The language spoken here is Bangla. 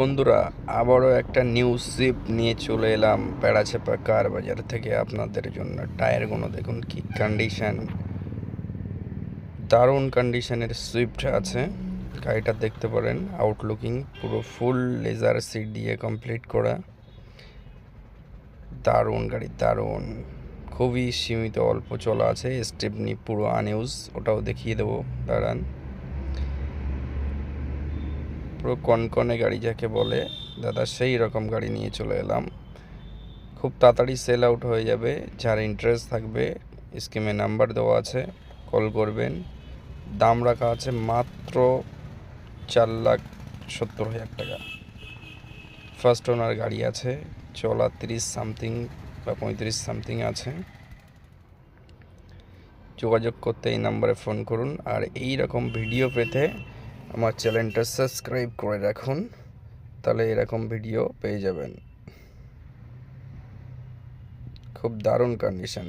বন্ধুরা, আবারও একটা নিউ সুইপ নিয়ে চলে এলাম পেড়াছেপা কার বাজার থেকে আপনাদের জন্য। টায়ারগুলো দেখুন কি কন্ডিশন, দারুণ কন্ডিশনের সুইফট আছে। গাড়িটা দেখতে পারেন, আউটলুকিং পুরো ফুল লেজার সিট দিয়ে কমপ্লিট করা। দারুণ গাড়ি, দারুণ, খুবই সীমিত অল্প চলা আছে। স্টেপনি পুরো আনইউজ, ওটাও দেখিয়ে দেবো, দাঁড়ান। পুরো কনকনে গাড়ি যাকে বলে দাদা, সেই রকম গাড়ি নিয়ে চলে এলাম। খুব তাড়াতাড়ি সেল আউট হয়ে যাবে। যার ইন্টারেস্ট থাকবে স্কিমে নাম্বার দেওয়া আছে, কল করবেন। দাম রাখা আছে মাত্র 4,70,000 টাকা। ফার্স্ট ওনার গাড়ি আছে, চলা 30 সামথিং বা 35 সামথিং আছে। যোগাযোগ করতে এই নাম্বারে ফোন করুন। আর এই রকম ভিডিও পেতে আমার চ্যানেলটা সাবস্ক্রাইব করে রাখুন, তাহলে এরকম ভিডিও পেয়ে যাবেন। খুব দারুণ কন্ডিশন।